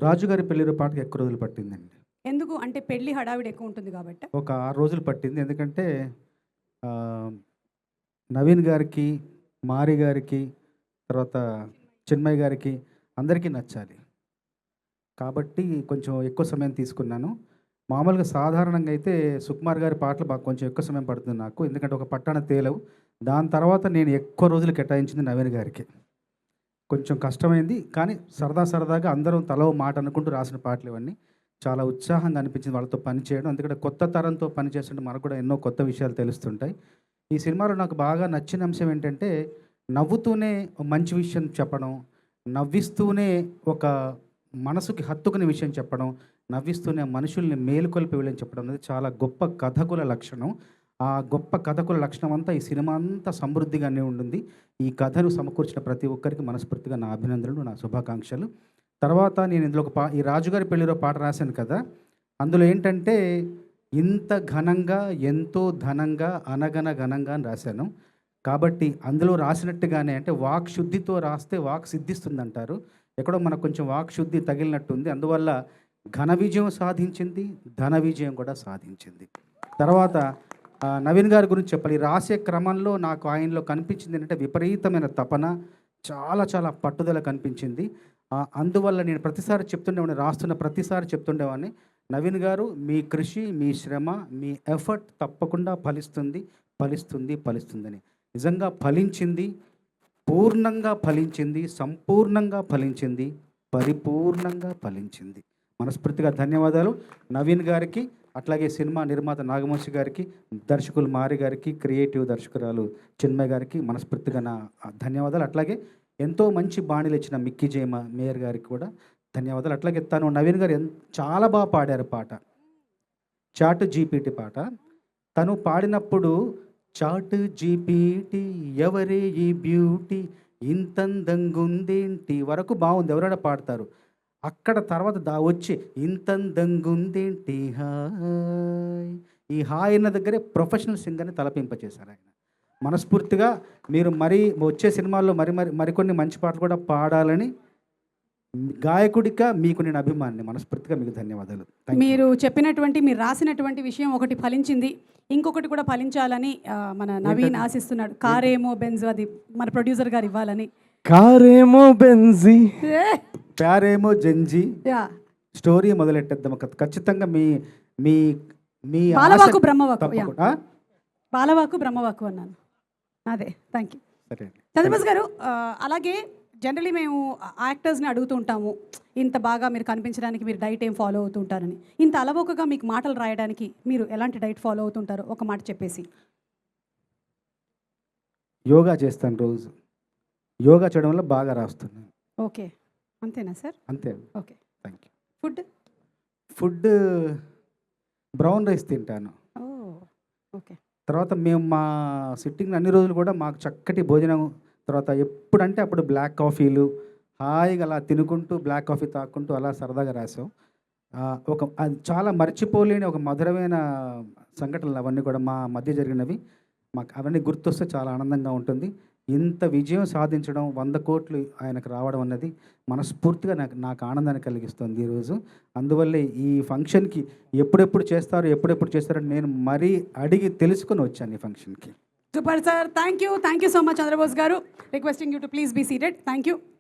రాజుగారి పెళ్ళిలో పాటకి ఎక్కువ రోజులు పట్టిందండి. ఎందుకు అంటే పెళ్లి హడావిడి ఎక్కువ ఉంటుంది కాబట్టా? ఒక 6 రోజులు పట్టింది. ఎందుకంటే ఆహ్, నవీన్ గారికి, మారి గారికి, తర్వాత చిన్మయి గారికి అందరికీ నచ్చాలి. కాబట్టి కొంచెం ఎక్కువ సమయం తీసుకున్నాను. మామూలుగా సాధారణంగా అయితే సుకుమార్ గారి పాటలు కొంచెం ఎక్కువ సమయం పడుతుంది నాకు. ఎందుకంటే ఒక పట్టాన తేలవు. దాని తర్వాత నేను ఎక్కువ రోజులు కేటాయించింది నవీన్ గారికి. కొంచెం కష్టమైంది. కానీ సరదాగా అందరం తలో మాట అనుకుంటూ రాసిన పాటలు ఇవన్నీ. చాలా ఉత్సాహంగా అనిపించింది వాళ్ళతో పని చేయడం. ఎందుకంటే కొత్త తరంతో పని చేస్తుంటే మనకు కూడా ఎన్నో కొత్త విషయాలు తెలుస్తుంటాయి. ఈ సినిమాలో నాకు బాగా నచ్చిన అంశం ఏంటంటే, నవ్వుతూనే మంచి విషయం చెప్పడం, నవ్విస్తూనే ఒక మనసుకి హత్తుకునే విషయం చెప్పడం, నవ్విస్తూనే మనుషుల్ని మేలుకొల్పే విషయం చెప్పడం అనేది చాలా గొప్ప కథకుల లక్షణం. ఆ గొప్ప కథకుల లక్షణం అంతా ఈ సినిమా అంతా సమృద్ధిగానే ఉంటుంది. ఈ కథను సమకూర్చిన ప్రతి ఒక్కరికి మనస్ఫూర్తిగా నా అభినందనలు, నా శుభాకాంక్షలు. తర్వాత నేను ఇందులో ఈ రాజుగారి పెళ్ళిలో పాట రాశాను కదా! అందులో ఏంటంటే, ఇంత ఘనంగా, ఎంతో ఘనంగా, అనగన ఘనంగా అని రాశాను. కాబట్టి అందులో రాసినట్టుగానే అంటే వాక్ శుద్ధితో రాస్తే వాక్ సిద్ధిస్తుందంటారు. ఎక్కడో మనకు కొంచెం వాక్ శుద్ధి తగిలినట్టుంది. అందువల్ల ఘన విజయం సాధించింది, ధన విజయం కూడా సాధించింది. తర్వాత నవీన్ గారి గురించి చెప్పాలి. రాసే క్రమంలో నాకు ఆయనలో కనిపించింది ఏంటంటే విపరీతమైన తపన, చాలా పట్టుదల కనిపించింది. అందువల్ల నేను ప్రతిసారి చెప్తుండేవాడిని, రాస్తున్న ప్రతిసారి చెప్తుండేవాడిని, నవీన్ గారు మీ కృషి, మీ శ్రమ, మీ ఎఫర్ట్ తప్పకుండా ఫలిస్తుందని. నిజంగా ఫలించింది, పూర్ణంగా ఫలించింది, సంపూర్ణంగా ఫలించింది, పరిపూర్ణంగా ఫలించింది. మనస్ఫూర్తిగా ధన్యవాదాలు నవీన్ గారికి, అట్లాగే సినిమా నిర్మాత నాగవంశి గారికి, దర్శకులు మారి గారికి, క్రియేటివ్ దర్శకురాలు చిన్మయ్ గారికి మనస్ఫూర్తిగా నా ధన్యవాదాలు. అట్లాగే ఎంతో మంచి బాణీలు ఇచ్చిన మిక్కీ జయమ మేయర్ గారికి కూడా ధన్యవాదాలు. అట్లాగే తను నవీన్ గారు చాలా బాగా పాడారు పాట. చాట్ జీపీటీ పాట. తను పాడినప్పుడు చాట్ జీపీటీ ఎవరే ఈ బ్యూటీ ఇంతందంగుందేంటి వరకు బాగుంది, ఎవరైనా పాడతారు. అక్కడ తర్వాత వచ్చి ఇంతందంగుందేంటి హాయ్, ఈ హాయ్ అన్న దగ్గరే ప్రొఫెషనల్ సింగర్ని తలపింపచేశారు ఆయన. మనస్ఫూర్తిగా మీరు వచ్చే సినిమాల్లో మరికొన్ని మంచి పాటలు కూడా పాడాలని గాయకుడిగా మీకు నేను అభిమానిని. మనస్ఫూర్తిగా మీకు ధన్యవాదాలు. మీరు చెప్పినటువంటి, మీరు రాసినటువంటి విషయం ఒకటి ఫలించింది, ఇంకొకటి కూడా ఫలించాలని మన నవీన్ ఆశిస్తున్నాడు. కారేమో బెంజ్, అది మన ప్రొడ్యూసర్ గారు ఇవ్వాలని. కారేమో బెంజి, ప్యారేమో జంజి స్టోరీ మొదలెట్టేద్దాం. ఖచ్చితంగా మీ మీ మీ బాలవాకు బ్రహ్మవాకు అన్నాను. అదే, థ్యాంక్ యూ. చంద్రబాబు గారు, అలాగే జనరలీ మేము యాక్టర్స్ని అడుగుతూ ఉంటాము, ఇంత బాగా మీరు కనిపించడానికి మీరు డైట్ ఏం ఫాలో అవుతూ ఉంటారని. ఇంత అలవోకగా మీకు మాటలు రాయడానికి మీరు ఎలాంటి డైట్ ఫాలో అవుతుంటారో ఒక మాట చెప్పేసి. యోగా చేస్తాను రోజు. యోగా చేయడం వల్ల బాగా రాస్తున్నాను. ఓకే, అంతేనా సార్? అంతే. Okay, thank you. Food brown rice తింటాను. ఓకే. తర్వాత మేము మా సిట్టింగ్ అన్ని రోజులు కూడా మాకు చక్కటి భోజనం, తర్వాత ఎప్పుడంటే అప్పుడు బ్లాక్ కాఫీలు హాయిగా అలా తినుకుంటూ బ్లాక్ కాఫీ తాక్కుంటూ అలా సరదాగా రాసాం. అది చాలా మర్చిపోలేని ఒక మధురమైన సంఘటనలు అవన్నీ కూడా మా మధ్య జరిగినవి. మాకు అవన్నీ గుర్తొస్తే చాలా ఆనందంగా ఉంటుంది. ఇంత విజయం సాధించడం, 100 కోట్లు ఆయనకు రావడం అన్నది మనస్ఫూర్తిగా నాకు ఆనందాన్ని కలిగిస్తుంది ఈరోజు. అందువల్లే ఈ ఫంక్షన్కి ఎప్పుడెప్పుడు చేస్తారని నేను మరీ అడిగి తెలుసుకొని వచ్చాను ఈ ఫంక్షన్కి. Super sir, thank you so much Chandrabose garu. Requesting you to please be seated. Thank you.